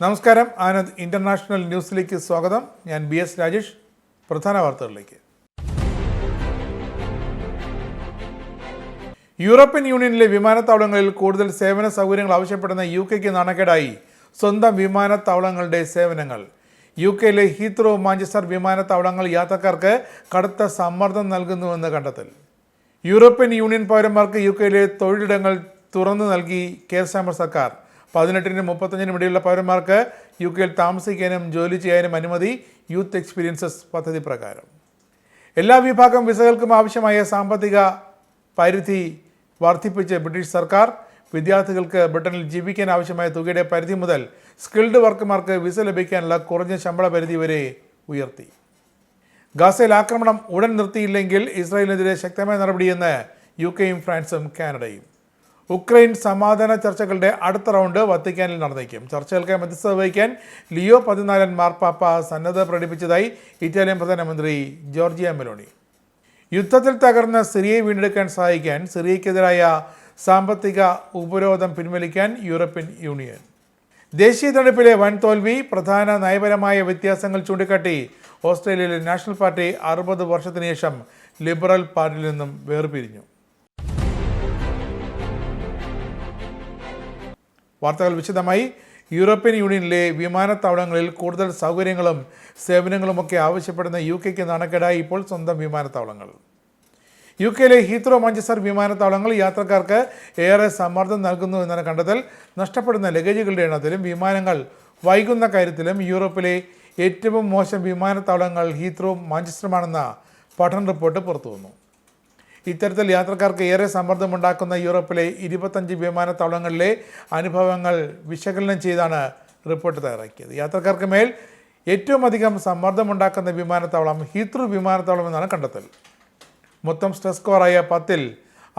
നമസ്കാരം. ആനന്ദ് ഇന്റർനാഷണൽ ന്യൂസിലേക്ക് സ്വാഗതം. ഞാൻ BS രാജേഷ്. പ്രധാന വാർത്തകളിലേക്ക്. യൂറോപ്യൻ യൂണിയനിലെ വിമാനത്താവളങ്ങളിൽ കൂടുതൽ സേവന സൗകര്യങ്ങൾ ആവശ്യപ്പെടുന്ന UK നാണക്കേടായി സ്വന്തം വിമാനത്താവളങ്ങളുടെ സേവനങ്ങൾ. UK ഹീത്രോ, മാഞ്ചസ്റ്റർ വിമാനത്താവളങ്ങൾ യാത്രക്കാർക്ക് കടുത്ത സമ്മർദ്ദം നൽകുന്നുവെന്ന് കണ്ടെത്തൽ. യൂറോപ്യൻ യൂണിയൻ പൗരന്മാർക്ക് UK തൊഴിലിടങ്ങൾ തുറന്നു നൽകി കെയർ സ്റ്റാമർ സർക്കാർ. 18-നും 35-നും ഇടയിലുള്ള പൗരന്മാർക്ക് UK താമസിക്കാനും ജോലി ചെയ്യാനും അനുമതി യൂത്ത് എക്സ്പീരിയൻസസ് പദ്ധതി പ്രകാരം. എല്ലാ വിഭാഗം വിസകൾക്കും ആവശ്യമായ സാമ്പത്തിക പരിധി വർദ്ധിപ്പിച്ച് ബ്രിട്ടീഷ് സർക്കാർ. വിദ്യാർത്ഥികൾക്ക് ബ്രിട്ടനിൽ ജീവിക്കാൻ ആവശ്യമായ തുകയുടെ പരിധി മുതൽ സ്കിൽഡ് വർക്കർമാർക്ക് വിസ ലഭിക്കാനുള്ള കുറഞ്ഞ ശമ്പള പരിധി വരെ ഉയർത്തി. ഗാസയിൽ ആക്രമണം ഉടൻ നിർത്തിയില്ലെങ്കിൽ ഇസ്രായേലിനെതിരെ ശക്തമായ നടപടിയെന്ന് UK-യും ഫ്രാൻസും കാനഡയും. ഉക്രൈൻ സമാധാന ചർച്ചകളുടെ അടുത്ത റൗണ്ട് വത്തിക്കാനിൽ നടന്നേക്കും. ചർച്ചകൾക്ക് മധ്യസ്ഥത വഹിക്കാൻ ലിയോ 14 മാർപ്പാപ്പ സന്നദ്ധത പ്രകടിപ്പിച്ചതായി ഇറ്റാലിയൻ പ്രധാനമന്ത്രി ജോർജിയ മെലോണി. യുദ്ധത്തിൽ തകർന്ന സിറിയയെ വീണ്ടെടുക്കാൻ സഹായിക്കാൻ സിറിയയ്ക്കെതിരായ സാമ്പത്തിക ഉപരോധം പിൻവലിക്കാൻ യൂറോപ്യൻ യൂണിയൻ. ദേശീയ തെരഞ്ഞെടുപ്പിലെ വൻ തോൽവി, പ്രധാന നയപരമായ വ്യത്യാസങ്ങൾ ചൂണ്ടിക്കാട്ടി ഓസ്ട്രേലിയയിലെ നാഷണൽ പാർട്ടി 60 വർഷത്തിന് ശേഷം ലിബറൽ പാർട്ടിയിൽ നിന്നും വേർപിരിഞ്ഞു. വാർത്തകൾ വിശദമായി. യൂറോപ്യൻ യൂണിയനിലെ വിമാനത്താവളങ്ങളിൽ കൂടുതൽ സൗകര്യങ്ങളും സേവനങ്ങളുമൊക്കെ ആവശ്യപ്പെടുന്ന UK നാണക്കേടായി ഇപ്പോൾ സ്വന്തം വിമാനത്താവളങ്ങൾ. UK ഹീത്രോ, മാഞ്ചസ്റ്റർ വിമാനത്താവളങ്ങൾ യാത്രക്കാർക്ക് ഏറെ സമ്മർദ്ദം നൽകുന്നു എന്നാണ് കണ്ടെത്തൽ. നഷ്ടപ്പെടുന്ന ലഗേജുകളുടെ എണ്ണത്തിലും വിമാനങ്ങൾ വൈകുന്ന കാര്യത്തിലും യൂറോപ്പിലെ ഏറ്റവും മോശം വിമാനത്താവളങ്ങൾ ഹീത്രോ, മാഞ്ചസ്റ്ററുമാണെന്ന പഠന റിപ്പോർട്ട് പുറത്തുവന്നു. ഇത്തരത്തിൽ യാത്രക്കാർക്ക് ഏറെ സമ്മർദ്ദമുണ്ടാക്കുന്ന യൂറോപ്പിലെ 25 വിമാനത്താവളങ്ങളിലെ അനുഭവങ്ങൾ വിശകലനം ചെയ്താണ് റിപ്പോർട്ട് തയ്യാറാക്കിയത്. യാത്രക്കാർക്ക് മേൽ ഏറ്റവും അധികം സമ്മർദ്ദമുണ്ടാക്കുന്ന വിമാനത്താവളം ഹീത്രോ വിമാനത്താവളം എന്നാണ് കണ്ടെത്തൽ. മൊത്തം സ്ട്രെസ് സ്കോറായ 10-ൽ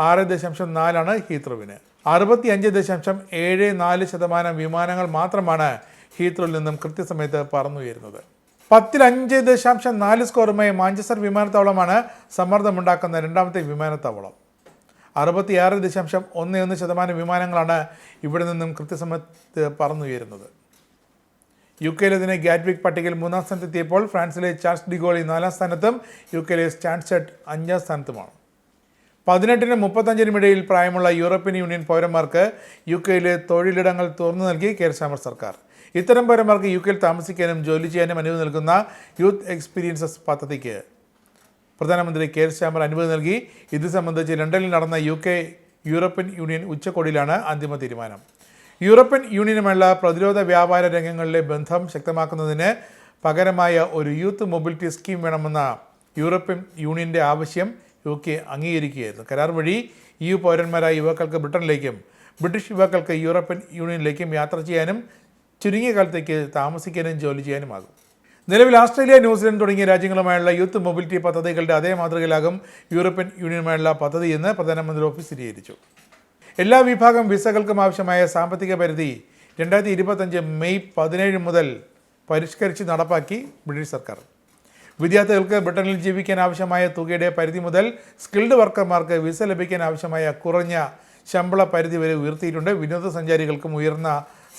6.4 ഹീത്രോവിന്. 65.74% വിമാനങ്ങൾ മാത്രമാണ് ഹീത്രോയിൽ നിന്നും കൃത്യസമയത്ത് പറന്നുയരുന്നത്. 10-ൽ 5.4 സ്കോറുമായി മാഞ്ചസ്റ്റർ വിമാനത്താവളമാണ് സമ്മർദ്ദമുണ്ടാക്കുന്ന രണ്ടാമത്തെ വിമാനത്താവളം. 66.11% വിമാനങ്ങളാണ് ഇവിടെ നിന്നും കൃത്യസമയത്ത് പറന്നുയരുന്നത്. UK ഗാറ്റ്വിക് പട്ടികയിൽ 3-ാം സ്ഥാനത്തെത്തിയപ്പോൾ ഫ്രാൻസിലെ ചാൾസ് ഡിഗോളി 4-ാം സ്ഥാനത്തും UK സ്റ്റാൻസെറ്റ് 5-ാം സ്ഥാനത്തുമാണ്. 18-നും 35-നും ഇടയിൽ പ്രായമുള്ള യൂറോപ്യൻ യൂണിയൻ പൗരന്മാർക്ക് UK തൊഴിലിടങ്ങൾ തുറന്നു നൽകി കെയർ സ്റ്റാമർ സർക്കാർ. ഇത്തരം പൗരന്മാർക്ക് UK താമസിക്കാനും ജോലി ചെയ്യാനും അനുമതി നൽകുന്ന യൂത്ത് എക്സ്പീരിയൻസസ് പദ്ധതിക്ക് പ്രധാനമന്ത്രി കെയർ സ്റ്റാമർ അനുമതി നൽകി. ഇത് സംബന്ധിച്ച് ലണ്ടനിൽ നടന്ന UK യൂറോപ്യൻ യൂണിയൻ ഉച്ചകോടിയിലാണ് അന്തിമ തീരുമാനം. യൂറോപ്യൻ യൂണിയനുമായുള്ള പ്രതിരോധ വ്യാപാര രംഗങ്ങളിലെ ബന്ധം ശക്തമാക്കുന്നതിന് പകരമായ ഒരു യൂത്ത് മൊബിലിറ്റി സ്കീം വേണമെന്ന യൂറോപ്യൻ യൂണിയൻ്റെ ആവശ്യം UK അംഗീകരിക്കുകയായിരുന്നു. കരാർ വഴി EU പൗരന്മാരായ യുവാക്കൾക്ക് ബ്രിട്ടനിലേക്കും ബ്രിട്ടീഷ് യുവാക്കൾക്ക് യൂറോപ്യൻ യൂണിയനിലേക്കും യാത്ര ചെയ്യാനും ചുരുങ്ങിയ കാലത്തേക്ക് താമസിക്കാനും ജോലി ചെയ്യാനുമാകും. നിലവിൽ ഓസ്ട്രേലിയ, ന്യൂസിലൻഡ് തുടങ്ങിയ രാജ്യങ്ങളുമായുള്ള യൂത്ത് മൊബിലിറ്റി പദ്ധതികളുടെ അതേ മാതൃകയിലാകും യൂറോപ്യൻ യൂണിയനുമായുള്ള പദ്ധതിയെന്ന് പ്രധാനമന്ത്രി ഓഫീസ് സ്ഥിരീകരിച്ചു. എല്ലാ വിഭാഗം വിസകൾക്കും ആവശ്യമായ സാമ്പത്തിക പരിധി 2025 മെയ് 17 മുതൽ പരിഷ്കരിച്ച് നടപ്പാക്കി ബ്രിട്ടീഷ് സർക്കാർ. വിദ്യാർത്ഥികൾക്ക് ബ്രിട്ടനിൽ ജീവിക്കാൻ ആവശ്യമായ തുകയുടെ പരിധി മുതൽ സ്കിൽഡ് വർക്കർമാർക്ക് വിസ ലഭിക്കാൻ ആവശ്യമായ കുറഞ്ഞ ശമ്പള പരിധി വരെ ഉയർത്തിയിട്ടുണ്ട്. വിനോദസഞ്ചാരികൾക്കും ഉയർന്ന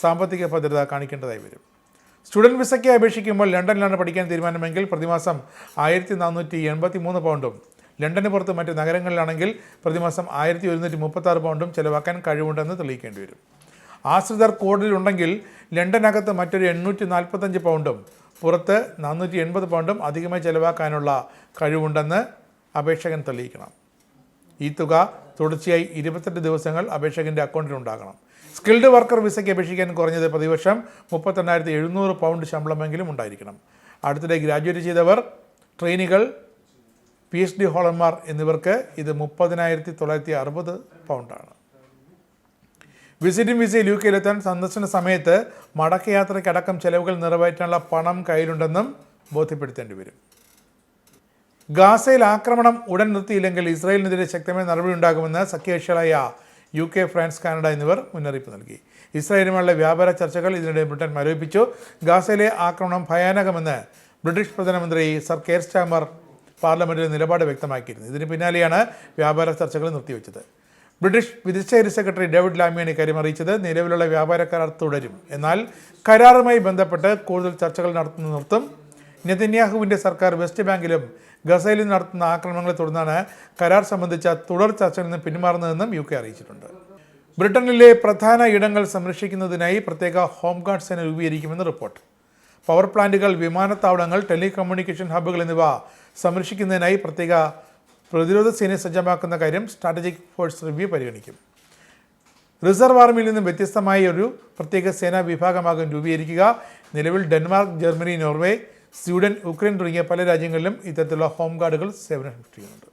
സാമ്പത്തിക ഭദ്രത കാണിക്കേണ്ടതായി വരും. സ്റ്റുഡൻറ്റ് വിസയ്ക്ക് അപേക്ഷിക്കുമ്പോൾ ലണ്ടനിലാണ് പഠിക്കാൻ തീരുമാനമെങ്കിൽ പ്രതിമാസം 1483 പൗണ്ടും, ലണ്ടന് പുറത്ത് മറ്റ് നഗരങ്ങളിലാണെങ്കിൽ പ്രതിമാസം 1136 പൗണ്ടും ചെലവാക്കാൻ കഴിവുണ്ടെന്ന് തെളിയിക്കേണ്ടി വരും. ആശ്രിതർ കോഡിലുണ്ടെങ്കിൽ ലണ്ടനകത്ത് മറ്റൊരു 845 പൗണ്ടും പുറത്ത് 480 പൗണ്ടും അധികമായി ചെലവാക്കാനുള്ള കഴിവുണ്ടെന്ന് അപേക്ഷകൻ തെളിയിക്കണം. ഈ തുക തുടർച്ചയായി 28 ദിവസങ്ങൾ അപേക്ഷകൻ്റെ അക്കൗണ്ടിലുണ്ടാകണം. സ്കിൽഡ് വർക്കർ വിസയ്ക്ക് അപേക്ഷിക്കാൻ കുറഞ്ഞത് പ്രതിവർഷം 32,700 പൗണ്ട് ശമ്പളമെങ്കിലും ഉണ്ടായിരിക്കണം. അടുത്തിടെ ഗ്രാജുവേറ്റ് ചെയ്തവർ, ട്രെയിനികൾ, PhD ഹോളർമാർ എന്നിവർക്ക് ഇത് 30,960 പൗണ്ടാണ്. വിസിറ്റിംഗ് വിസയിൽ UK സന്ദർശന സമയത്ത് മടക്കയാത്രയ്ക്കടക്കം ചെലവുകൾ നിറവേറ്റാനുള്ള പണം കയ്യിലുണ്ടെന്നും ബോധ്യപ്പെടുത്തേണ്ടി വരും. ഗാസയിൽ ആക്രമണം ഉടൻ നിർത്തിയില്ലെങ്കിൽ ഇസ്രായേലിനെതിരെ ശക്തമായ നടപടിയുണ്ടാകുമെന്ന് സഖ്യകക്ഷികളായ UK, ഫ്രാൻസ്, കാനഡ എന്നിവർ മുന്നറിയിപ്പ് നൽകി. ഇസ്രായേലുമായുള്ള വ്യാപാര ചർച്ചകൾ ഇതിനിടെ ബ്രിട്ടൻ മരവിപ്പിച്ചു. ഗാസയിലെ ആക്രമണം ഭയാനകമെന്ന് ബ്രിട്ടീഷ് പ്രധാനമന്ത്രി സർ കെയർ സ്റ്റാമർ പാർലമെൻറ്റിൽ നിലപാട് വ്യക്തമാക്കിയിരുന്നു. ഇതിന് പിന്നാലെയാണ് വ്യാപാര ചർച്ചകൾ നിർത്തിവെച്ചത്. ബ്രിട്ടീഷ് വിദേശകാര്യ സെക്രട്ടറി ഡേവിഡ് ലാമിയാണ് ഇക്കാര്യം അറിയിച്ചത്. നിലവിലുള്ള വ്യാപാര കരാർ തുടരും, എന്നാൽ കരാറുമായി ബന്ധപ്പെട്ട് കൂടുതൽ ചർച്ചകൾ നിർത്തും. നെതന്യാഹുവിൻ്റെ സർക്കാർ വെസ്റ്റ് ബാങ്കിലും ഗസയിലും നടത്തുന്ന ആക്രമണങ്ങളെ തുടർന്നാണ് കരാർ സംബന്ധിച്ച തുടർ ചർച്ചകളിൽ നിന്ന് പിന്മാറുന്നതെന്നും UK അറിയിച്ചിട്ടുണ്ട്. ബ്രിട്ടനിലെ പ്രധാന ഇടങ്ങൾ സംരക്ഷിക്കുന്നതിനായി പ്രത്യേക ഹോംഗാർഡ് സേന രൂപീകരിക്കുമെന്ന് റിപ്പോർട്ട്. പവർ പ്ലാന്റുകൾ, വിമാനത്താവളങ്ങൾ, ടെലികമ്മ്യൂണിക്കേഷൻ ഹബ്ബുകൾ എന്നിവ സംരക്ഷിക്കുന്നതിനായി പ്രത്യേക പ്രതിരോധ സേനയെ സജ്ജമാക്കുന്ന കാര്യം സ്ട്രാറ്റജിക് ഫോഴ്സ് റിവ്യൂ പരിഗണിക്കും. റിസർവ് ആർമിയിൽ നിന്നും വ്യത്യസ്തമായ ഒരു പ്രത്യേക സേനാ വിഭാഗമാകും രൂപീകരിക്കുക. നിലവിൽ Denmark, Germany, Norway, Sweden, Ukraine തുടങ്ങിയ പല രാജ്യങ്ങളിലും ഇത്തരത്തിലുള്ള ഹോംഗാർഡുകൾ സേവനമനുഷ്ഠിക്കുന്നുണ്ട്.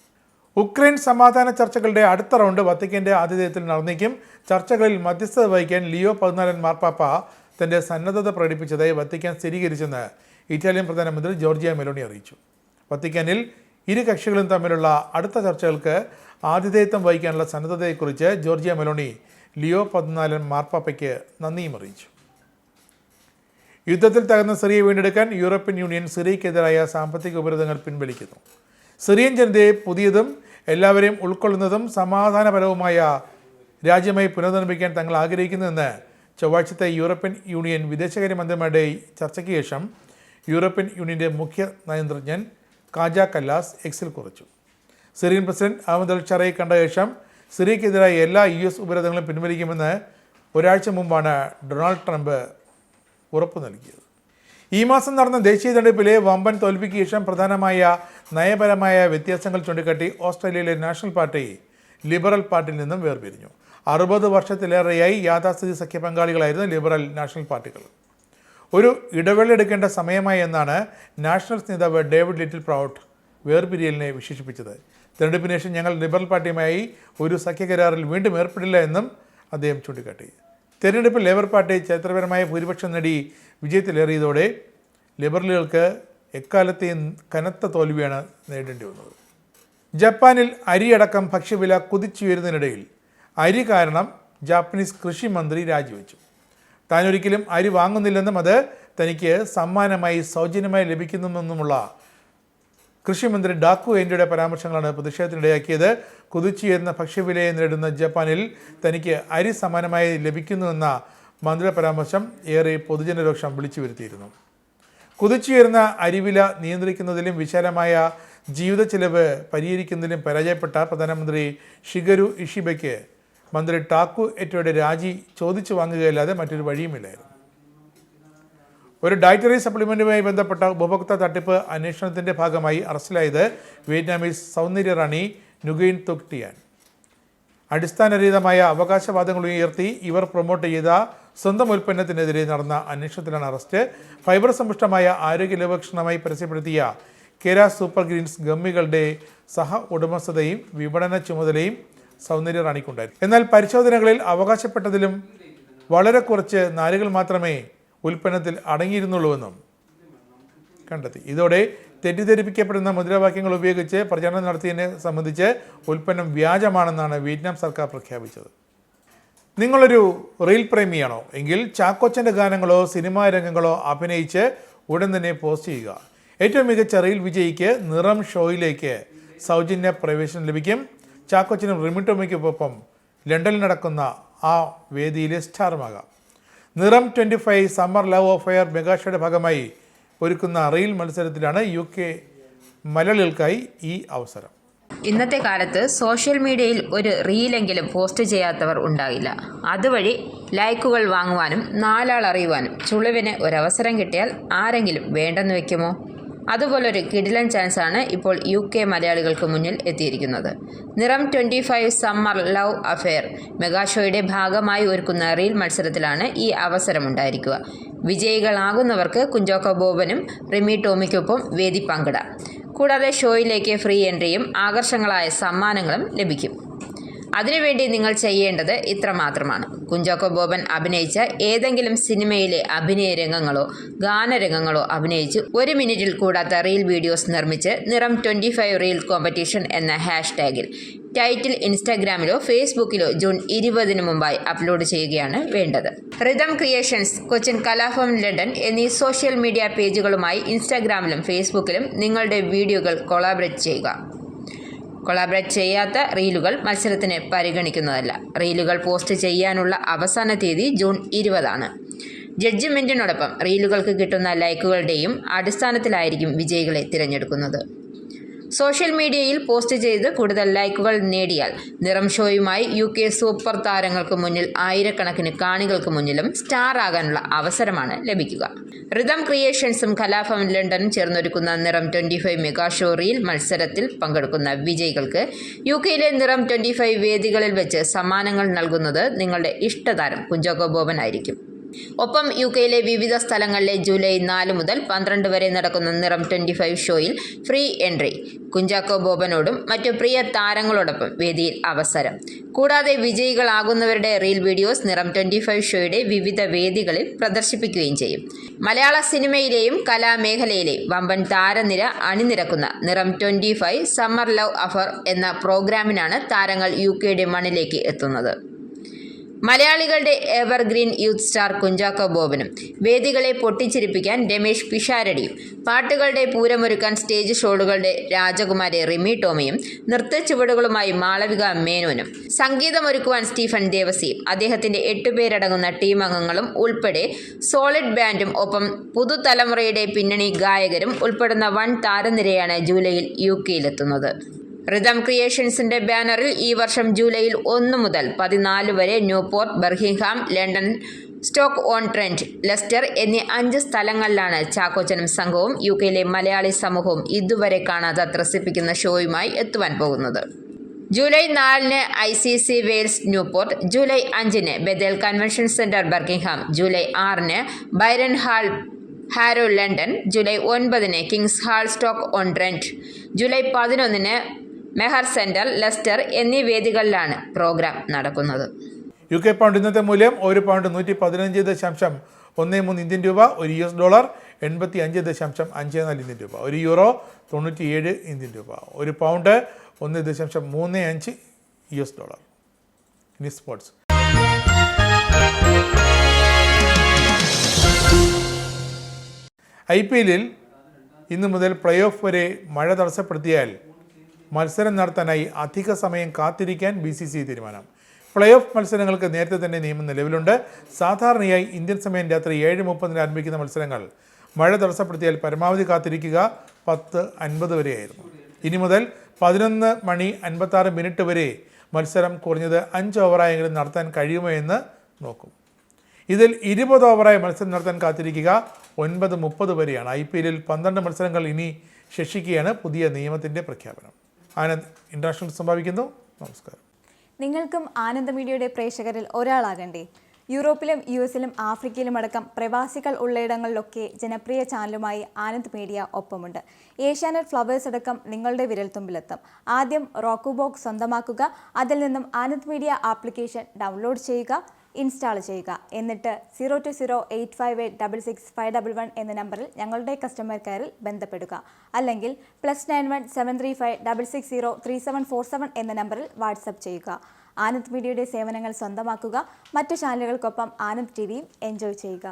ഉക്രൈൻ സമാധാന ചർച്ചകളുടെ അടുത്ത റൗണ്ട് വത്തിക്കാന്റെ ആതിഥേയത്തിൽ നടന്നേക്കും. ചർച്ചകളിൽ മധ്യസ്ഥത വഹിക്കാൻ ലിയോ 14 മാർപ്പാപ്പ തന്റെ സന്നദ്ധത പ്രകടിപ്പിച്ചതായി വത്തിക്കാൻ സ്ഥിരീകരിച്ചെന്ന് ഇറ്റാലിയൻ പ്രധാനമന്ത്രി ജോർജിയ മെലോണി അറിയിച്ചു. വത്തിക്കാനിൽ ഇരു കക്ഷികളും തമ്മിലുള്ള അടുത്ത ചർച്ചകൾക്ക് ആതിഥേയത്വം വഹിക്കാനുള്ള സന്നദ്ധതയെക്കുറിച്ച് ജോർജിയ മെലോണി ലിയോ 14 മാർപ്പാപ്പയ്ക്ക് നന്ദിയും അറിയിച്ചു. യുദ്ധത്തിൽ തകർന്ന സിറിയ വീണ്ടെടുക്കാൻ യൂറോപ്യൻ യൂണിയൻ സിറിയയ്ക്കെതിരായ സാമ്പത്തിക ഉപരോധങ്ങൾ പിൻവലിക്കുന്നു. സിറിയൻ ജനതയെ പുതിയതും എല്ലാവരെയും ഉൾക്കൊള്ളുന്നതും സമാധാനപരവുമായ രാജ്യമായി പുനർനിർമ്മിക്കാൻ തങ്ങൾ ആഗ്രഹിക്കുന്നുവെന്ന് ചൊവ്വാഴ്ചത്തെ യൂറോപ്യൻ യൂണിയൻ വിദേശകാര്യമന്ത്രിമാരുടെ ചർച്ചയ്ക്ക് ശേഷം യൂറോപ്യൻ യൂണിയൻ്റെ മുഖ്യ നയതന്ത്രജ്ഞൻ കാജ കല്ലാസ് എക്സിൽ കുറിച്ചു. സിറിയൻ പ്രസിഡന്റ് അഹമ്മദ് അൽ ഷറയെ കണ്ട ശേഷം സിറിയയ്ക്കെതിരായ എല്ലാ US ഉപരോധങ്ങളും പിൻവലിക്കുമെന്ന് ഒരാഴ്ച മുമ്പാണ് ഡൊണാൾഡ് ട്രംപ് ഉറപ്പു നൽകിയത്. ഈ മാസം നടന്ന ദേശീയ തെരഞ്ഞെടുപ്പിലെ വമ്പൻ തോൽവിക്ക് ശേഷം പ്രധാനമായ നയപരമായ വ്യത്യാസങ്ങൾ ചൂണ്ടിക്കാട്ടി ഓസ്ട്രേലിയയിലെ നാഷണൽ പാർട്ടി ലിബറൽ പാർട്ടിയിൽ നിന്നും വേർപിരിഞ്ഞു. 60 വർഷത്തിലേറെയായി യാഥാസ്ഥിതി സഖ്യ പങ്കാളികളായിരുന്നു ലിബറൽ നാഷണൽ പാർട്ടികൾ. ഒരു ഇടവേള എടുക്കേണ്ട സമയമായി എന്നാണ് നാഷണൽസ് നേതാവ് ഡേവിഡ് ലിറ്റിൽ പ്രൗട്ട് വേർപിരിയലിനെ വിശേഷിപ്പിച്ചത്. തെരഞ്ഞെടുപ്പിന് ശേഷം ഞങ്ങൾ ലിബറൽ പാർട്ടിയുമായി ഒരു സഖ്യകരാറിൽ വീണ്ടും ഏർപ്പെടില്ല എന്നും അദ്ദേഹം ചൂണ്ടിക്കാട്ടി. തെരഞ്ഞെടുപ്പിൽ ലേബർ പാർട്ടി ചരിത്രപരമായ ഭൂരിപക്ഷം നേടി വിജയത്തിലേറിയതോടെ ലിബറലുകൾക്ക് എക്കാലത്തെയും കനത്ത തോൽവിയാണ് നേരിടേണ്ടി വന്നത്. ജപ്പാനിൽ അരിയടക്കം ഭക്ഷ്യവില കുതിച്ചുയരുന്നതിനിടയിൽ അരി കാരണം ജാപ്പനീസ് കൃഷി മന്ത്രി രാജിവെച്ചു. താനൊരിക്കലും അരി വാങ്ങുന്നില്ലെന്നും അത് തനിക്ക് സമ്മാനമായി സൗജന്യമായി ലഭിക്കുന്നുവെന്നുമുള്ള കൃഷിമന്ത്രി ഡാക്കു എൻഡിയുടെ പരാമർശങ്ങളാണ് പ്രതിഷേധത്തിനിടയാക്കിയത്. കുതിച്ചുയരുന്ന ഭക്ഷ്യവിലയെ നേരിടുന്ന ജപ്പാനിൽ തനിക്ക് അരി സമ്മാനമായി ലഭിക്കുന്നുവെന്ന മന്ത്രിയുടെ പരാമർശം ഏറെ പൊതുജനരോഷം വിളിച്ചു വരുത്തിയിരുന്നു. കുതിച്ചുയരുന്ന അരിവില നിയന്ത്രിക്കുന്നതിലും വിശാലമായ ജീവിത ചെലവ് പരിഹരിക്കുന്നതിലും പരാജയപ്പെട്ട പ്രധാനമന്ത്രി ഷിഗരു ഇഷിബയ്ക്ക് മന്ത്രി ടാക്കു എറ്റോയുടെ രാജി ചോദിച്ചു വാങ്ങുകയല്ലാതെ മറ്റൊരു വഴിയുമില്ലായിരുന്നു. ഒരു ഡയറ്ററി സപ്ലിമെൻറ്റുമായി ബന്ധപ്പെട്ട ഉപഭോക്തൃ തട്ടിപ്പ് അന്വേഷണത്തിൻ്റെ ഭാഗമായി അറസ്റ്റിലായത് വിയറ്റ്നാമീസ് സൗന്ദര്യ റാണി നുഗൈൻ തുക് ടിയാൻ. അടിസ്ഥാനരഹിതമായ അവകാശവാദങ്ങൾ ഉയർത്തി ഇവർ പ്രൊമോട്ട് ചെയ്ത സ്വന്തം ഉൽപ്പന്നത്തിനെതിരെ നടന്ന അന്വേഷണത്തിലാണ് അറസ്റ്റ്. ഫൈബർ സമ്പുഷ്ടമായ ആരോഗ്യ ലഘുഭക്ഷണമായി പരസ്യപ്പെടുത്തിയ കേര സൂപ്പർ ഗ്രീൻസ് ഗമ്മികളുടെ സഹ ഉടമസ്ഥതയും വിപണന ചുമതലയും സൗന്ദര്യ റാണിക്കുണ്ടായിരുന്നു. എന്നാൽ പരിശോധനകളിൽ അവകാശപ്പെട്ടതിലും വളരെ കുറച്ച് നാരുകൾ മാത്രമേ ഉൽപ്പന്നത്തിൽ അടങ്ങിയിരുന്നുള്ളൂവെന്നും കണ്ടെത്തി. ഇതോടെ തെറ്റിദ്ധരിപ്പിക്കപ്പെടുന്ന മുദ്രാവാക്യങ്ങൾ ഉപയോഗിച്ച് പ്രചാരണം നടത്തിയതിനെ സംബന്ധിച്ച് ഉൽപ്പന്നം വ്യാജമാണെന്നാണ് വിയറ്റ്നാം സർക്കാർ പ്രഖ്യാപിച്ചത്. നിങ്ങളൊരു റീൽ പ്രേമിയാണോ എങ്കിൽ ചാക്കോച്ചൻ്റെ ഗാനങ്ങളോ സിനിമാ രംഗങ്ങളോ അഭിനയിച്ച് ഉടൻ തന്നെ പോസ്റ്റ് ചെയ്യുക. ഏറ്റവും മികച്ച റീൽ വിജയിക്ക് നിറം ഷോയിലേക്ക് സൗജന്യ പ്രവേശനം ലഭിക്കും. ചാക്കോച്ചനും റിമി ടോമിക്കൊപ്പം ലണ്ടനിൽ നടക്കുന്ന ആ വേദിയിലെ സ്റ്റാറുമാകാം. നിറം 25 സമ്മർ ലവ് അഫെയർ മെഗാഷോയുടെ ഭാഗമായി ഒരുക്കുന്ന റീൽ മത്സരത്തിലാണ് UK മലയാളികൾക്കായി ഈ അവസരം. ഇന്നത്തെ കാലത്ത് സോഷ്യൽ മീഡിയയിൽ ഒരു റീലെങ്കിലും പോസ്റ്റ് ചെയ്യാത്തവർ ഉണ്ടാകില്ല. അതുവഴി ലൈക്കുകൾ വാങ്ങുവാനും 4 ആൾ അറിയുവാനും ചുളിവിന് ഒരവസരം കിട്ടിയാൽ ആരെങ്കിലും വേണ്ടെന്ന് വെക്കുമോ? അതുപോലൊരു കിടിലൻ ചാൻസാണ് ഇപ്പോൾ UK മലയാളികൾക്ക് മുന്നിൽ എത്തിയിരിക്കുന്നത്. നിറം 25 സമ്മർ ലവ് അഫെയർ മെഗാഷോയുടെ ഭാഗമായി ഒരുക്കുന്ന റീൽ മത്സരത്തിലാണ് ഈ അവസരമുണ്ടായിരിക്കുക. വിജയികളാകുന്നവർക്ക് കുഞ്ചാക്കോ ബോബനും റിമി ടോമിക്കൊപ്പം വേദി പങ്കിടാം. കൂടാതെ ഷോയിലേക്ക് ഫ്രീ എൻട്രിയും ആകർഷകങ്ങളായ സമ്മാനങ്ങളും ലഭിക്കും. അതിനുവേണ്ടി നിങ്ങൾ ചെയ്യേണ്ടത് ഇത്ര മാത്രമാണ്. കുഞ്ചാക്കോ ബോബൻ അഭിനയിച്ച ഏതെങ്കിലും സിനിമയിലെ അഭിനയ രംഗങ്ങളോ ഗാനരംഗങ്ങളോ അഭിനയിച്ച് 1 മിനിറ്റിൽ കൂടാത്ത റീൽ വീഡിയോസ് നിർമ്മിച്ച് നിറം 25 റീൽ കോമ്പറ്റീഷൻ എന്ന ഹാഷ്ടാഗിൽ ടൈറ്റിൽ ഇൻസ്റ്റാഗ്രാമിലോ ഫേസ്ബുക്കിലോ ജൂൺ 20 മുമ്പായി അപ്ലോഡ് ചെയ്യുകയാണ് വേണ്ടത്. Rhythm creations, Cochin Kalabhavan London എന്നീ സോഷ്യൽ മീഡിയ പേജുകളുമായി ഇൻസ്റ്റാഗ്രാമിലും ഫേസ്ബുക്കിലും നിങ്ങളുടെ വീഡിയോകൾ കൊളാബറേറ്റ് ചെയ്യുക. കൊളാബറേറ്റ് ചെയ്യാത്ത റീലുകൾ മത്സരത്തിന് പരിഗണിക്കുന്നതല്ല. റീലുകൾ പോസ്റ്റ് ചെയ്യാനുള്ള അവസാന തീയതി ജൂൺ 20 ജഡ്ജ്മെൻറ്റിനോടൊപ്പം റീലുകൾക്ക് കിട്ടുന്ന ലൈക്കുകളുടെയും അടിസ്ഥാനത്തിലായിരിക്കും വിജയികളെ തിരഞ്ഞെടുക്കുന്നത്. സോഷ്യൽ മീഡിയയിൽ പോസ്റ്റ് ചെയ്ത് കൂടുതൽ ലൈക്കുകൾ നേടിയാൽ നിറം ഷോയുമായി UK സൂപ്പർ താരങ്ങൾക്ക് മുന്നിൽ ആയിരക്കണക്കിന് കാണികൾക്ക് മുന്നിലും സ്റ്റാർ ആകാനുള്ള അവസരമാണ് ലഭിക്കുക. റിതം ക്രിയേഷൻസും കലാഭവൻ ലണ്ടനും ചേർന്നൊരുക്കുന്ന നിറം 25 മെഗാ ഷോ റീൽ മത്സരത്തിൽ പങ്കെടുക്കുന്ന വിജയികൾക്ക് UKയിലെ നിറം 25 വേദികളിൽ വെച്ച് സമ്മാനങ്ങൾ നൽകുന്നത് നിങ്ങളുടെ ഇഷ്ടതാരം കുഞ്ചാക്കോ ബോബൻ ആയിരിക്കും. ഒപ്പം UKയിലെ വിവിധ സ്ഥലങ്ങളിലെ ജൂലൈ 4 മുതൽ 12 വരെ നടക്കുന്ന നിറം 25 ഷോയിൽ ഫ്രീ എൻട്രി. കുഞ്ചാക്കോ ബോബനോടും മറ്റു പ്രിയ താരങ്ങളോടൊപ്പം വേദിയിൽ അവസരം. കൂടാതെ വിജയികളാകുന്നവരുടെ റീൽ വീഡിയോസ് നിറം 25 ഷോയുടെ വിവിധ വേദികളിൽ പ്രദർശിപ്പിക്കുകയും ചെയ്യും. മലയാള സിനിമയിലെയും കലാമേഖലയിലെയും വമ്പൻ താരനിര അണിനിരക്കുന്ന നിറം 25 സമ്മർ ലവ് അഫർ എന്ന പ്രോഗ്രാമിനാണ് താരങ്ങൾ UKയുടെ മണ്ണിലേക്ക് എത്തുന്നത്. മലയാളികളുടെ എവർഗ്രീൻ യൂത്ത് സ്റ്റാർ കുഞ്ചാക്കോ ബോബനും വേദികളെ പൊട്ടിച്ചിരിപ്പിക്കാൻ രമേശ് പിഷാരടിയും പാട്ടുകളുടെ പൂരമൊരുക്കാൻ സ്റ്റേജ് ഷോകളുടെ രാജകുമാരി റിമി ടോമിയും നൃത്തച്ചുവടുകളുമായി മാളവിക മേനോനും സംഗീതമൊരുക്കുവാൻ സ്റ്റീഫൻ ദേവസിയും അദ്ദേഹത്തിൻ്റെ 8 പേരടങ്ങുന്ന ടീം അംഗങ്ങളും ഉൾപ്പെടെ സോളിഡ് ബാൻഡും ഒപ്പം പുതുതലമുറയുടെ പിന്നണി ഗായകരും ഉൾപ്പെടുന്ന വൻ താരനിരയാണ് ജൂലൈയിൽ UKയിലെത്തുന്നത്. റിതം ക്രിയേഷൻസിന്റെ ബാനറിൽ ഈ വർഷം ജൂലൈയിൽ 1 മുതൽ 14 വരെ Newport, Birmingham, London, Stoke on Trent, Leicester എന്നീ 5 സ്ഥലങ്ങളിലാണ് ചാക്കോച്ചനും സംഘവും UKയിലെ മലയാളി സമൂഹവും ഇതുവരെ കാണാതെ ത്രസിപ്പിക്കുന്ന ഷോയുമായി എത്തുവാൻ പോകുന്നത്. July 4 ICC Wales Newport, July 5 Bethel Convention Centre Birmingham, July 6 Byron Hall Harrow London, July 9 Kings Hall Stoke on Trent, July 11 Mehar Centre Leicester എന്നീ വേദികളിലാണ് പ്രോഗ്രാം നടക്കുന്നത്. UK പൗണ്ട് ഇന്നത്തെ മൂല്യം ഒരു പൗണ്ട് 115.13 ഇന്ത്യൻ രൂപ, ഒരു $1 85.54 ഇന്ത്യൻ രൂപ, ഒരു യൂറോ 97 ഇന്ത്യൻ രൂപ, ഒരു പൗണ്ട് 1.35 $. ഇനി സ്പോർട്സ്. IPL ഇന്നു മുതൽ പ്ലേ ഓഫ് വരെ മഴ തടസ്സപ്പെടുത്തിയാൽ മത്സരം നടത്താനായി അധിക സമയം കാത്തിരിക്കാൻ BCCI തീരുമാനം. പ്ലേ ഓഫ് മത്സരങ്ങൾക്ക് നേരത്തെ തന്നെ നിയമം നിലവിലുണ്ട്. സാധാരണയായി ഇന്ത്യൻ സമയം രാത്രി 7:30 ആരംഭിക്കുന്ന മത്സരങ്ങൾ മഴ തടസ്സപ്പെടുത്തിയാൽ പരമാവധി കാത്തിരിക്കുക 10:50 വരെയായിരുന്നു. ഇനി മുതൽ 11:56 വരെ മത്സരം കുറഞ്ഞത് 5 ഓവറായെങ്കിലും നടത്താൻ കഴിയുമോ എന്ന് നോക്കും. ഇതിൽ 20 ഓവറായി മത്സരം നടത്താൻ കാത്തിരിക്കുക 9:30 വരെയാണ്. IPL 12 മത്സരങ്ങൾ ഇനി ശേഷിക്കുകയാണ് പുതിയ നിയമത്തിൻ്റെ പ്രഖ്യാപനം. ആനന്ദ് ഇന്റർനാഷണൽ സമാപിക്കുന്നു. നമസ്കാരം. നിങ്ങൾക്കും ആനന്ദ മീഡിയയുടെ പ്രേക്ഷകരിൽ ഒരാളാകണ്ടേ? യൂറോപ്പിലും US-ലും ആഫ്രിക്കയിലും അടക്കം പ്രവാസികൾ ഉള്ളയിടങ്ങളിലൊക്കെ ജനപ്രിയ ചാനലുമായി ആനന്ദ് മീഡിയ ഒപ്പമുണ്ട്. ഏഷ്യാനെറ്റ് ഫ്ലവേഴ്സ് അടക്കം നിങ്ങളുടെ വിരൽത്തുമ്പിലെത്തും. ആദ്യം റോക്കു ബോക്സ് സ്വന്തമാക്കുക. അതിൽ നിന്നും ആനന്ദ് മീഡിയ ആപ്ലിക്കേഷൻ ഡൗൺലോഡ് ചെയ്യുക, ഇൻസ്റ്റാൾ ചെയ്യുക. എന്നിട്ട് 02085866511 എന്ന നമ്പറിൽ ഞങ്ങളുടെ കസ്റ്റമർ കെയറിൽ ബന്ധപ്പെടുക. അല്ലെങ്കിൽ +91 735 660 3747 എന്ന നമ്പറിൽ വാട്സപ്പ് ചെയ്യുക. ആനന്ദ് മീഡിയയുടെ സേവനങ്ങൾ സ്വന്തമാക്കുക. മറ്റു ചാനലുകൾക്കൊപ്പം ആനന്ദ് TVയും എൻജോയ് ചെയ്യുക.